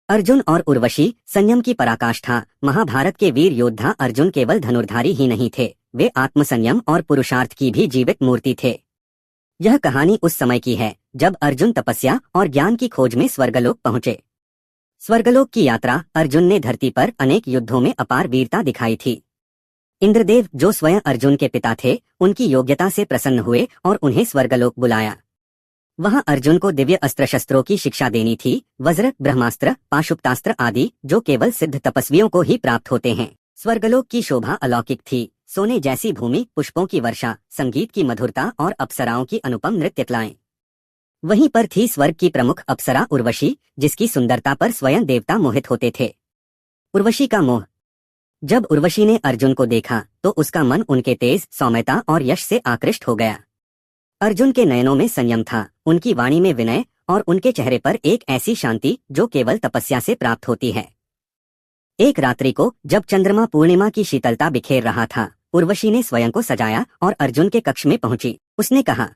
अर्जुन और उर्वशी, संयम की पराकाष्ठा। महाभारत के वीर योद्धा अर्जुन केवल धनुर्धारी ही नहीं थे, वे आत्मसंयम और पुरुषार्थ की भी जीवित मूर्ति थे। यह कहानी उस समय की है जब अर्जुन तपस्या और ज्ञान की खोज में स्वर्गलोक पहुंचे। स्वर्गलोक की यात्रा अर्जुन ने धरती पर अनेक युद्धों में अपार वीरता दिखाई थी। इंद्रदेव, जो स्वयं अर्जुन के पिता थे, उनकी योग्यता से प्रसन्न हुए और उन्हें स्वर्गलोक बुलाया। वहां अर्जुन को दिव्य अस्त्र शस्त्रों की शिक्षा देनी थी, वज्र, ब्रह्मास्त्र, पाशुपतास्त्र आदि, जो केवल सिद्ध तपस्वियों को ही प्राप्त होते हैं। स्वर्गलोक की शोभा अलौकिक थी। सोने जैसी भूमि, पुष्पों की वर्षा, संगीत की मधुरता और अप्सराओं की अनुपम नृत्य कलाएं। वहीं पर थी स्वर्ग की प्रमुख अप्सरा उर्वशी, जिसकी सुंदरता पर स्वयं देवता मोहित होते थे। उर्वशी का मोह। जब उर्वशी ने अर्जुन को देखा तो उसका मन उनके तेज, सौम्यता और यश से आकृष्ट हो गया। अर्जुन के नयनों में संयम था, उनकी वाणी में विनय और उनके चेहरे पर एक ऐसी शांति जो केवल तपस्या से प्राप्त होती है। एक रात्रि को जब चंद्रमा पूर्णिमा की शीतलता बिखेर रहा था, उर्वशी ने स्वयं को सजाया और अर्जुन के कक्ष में पहुंची। उसने कहा,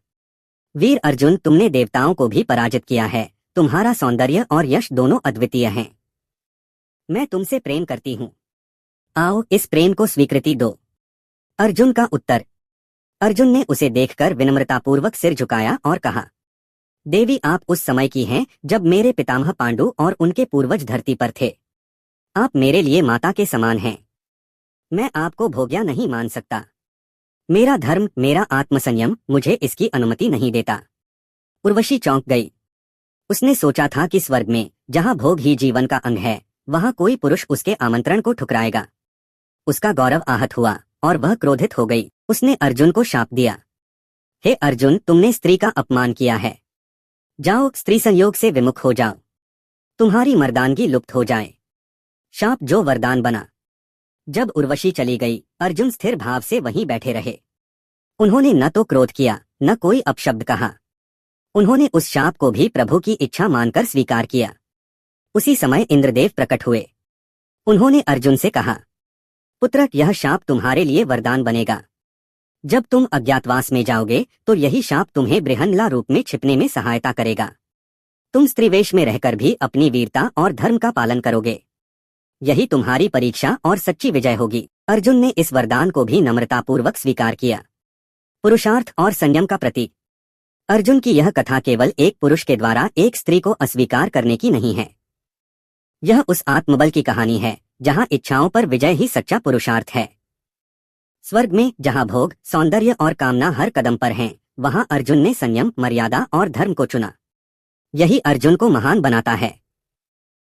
वीर अर्जुन, तुमने देवताओं को भी पराजित किया है। तुम्हारा सौंदर्य और यश दोनों अद्वितीय हैं। मैं तुमसे प्रेम करती हूँ। आओ, इस प्रेम को स्वीकृति दो। अर्जुन का उत्तर। अर्जुन ने उसे देखकर विनम्रतापूर्वक सिर झुकाया और कहा, देवी, आप उस समय की हैं जब मेरे पितामह पांडु और उनके पूर्वज धरती पर थे। आप मेरे लिए माता के समान हैं। मैं आपको भोग्या नहीं मान सकता। मेरा धर्म, मेरा आत्मसंयम मुझे इसकी अनुमति नहीं देता। उर्वशी चौंक गई। उसने सोचा था कि स्वर्ग में, जहां भोग ही जीवन का अंग है, वहां कोई पुरुष उसके आमंत्रण को ठुकराएगा। उसका गौरव आहत हुआ और वह क्रोधित हो गई। उसने अर्जुन को शाप दिया, हे अर्जुन, तुमने स्त्री का अपमान किया है। जाओ, स्त्री संयोग से विमुख हो जाओ। तुम्हारी मर्दानगी लुप्त हो जाए। शाप जो वरदान बना। जब उर्वशी चली गई, अर्जुन स्थिर भाव से वहीं बैठे रहे। उन्होंने न तो क्रोध किया, न कोई अपशब्द कहा। उन्होंने उस शाप को भी प्रभु की इच्छा मानकर स्वीकार किया। उसी समय इंद्रदेव प्रकट हुए। उन्होंने अर्जुन से कहा, पुत्र, यह शाप तुम्हारे लिए वरदान बनेगा। जब तुम अज्ञातवास में जाओगे तो यही शाप तुम्हें बृहन्नला रूप में छिपने में सहायता करेगा। तुम स्त्रीवेश में रहकर भी अपनी वीरता और धर्म का पालन करोगे। यही तुम्हारी परीक्षा और सच्ची विजय होगी। अर्जुन ने इस वरदान को भी नम्रतापूर्वक स्वीकार किया। पुरुषार्थ और संयम का प्रतीक। अर्जुन की यह कथा केवल एक पुरुष के द्वारा एक स्त्री को अस्वीकार करने की नहीं है। यह उस आत्मबल की कहानी है जहां इच्छाओं पर विजय ही सच्चा पुरुषार्थ है। स्वर्ग में, जहां भोग, सौंदर्य और कामना हर कदम पर हैं, वहां अर्जुन ने संयम, मर्यादा और धर्म को चुना। यही अर्जुन को महान बनाता है।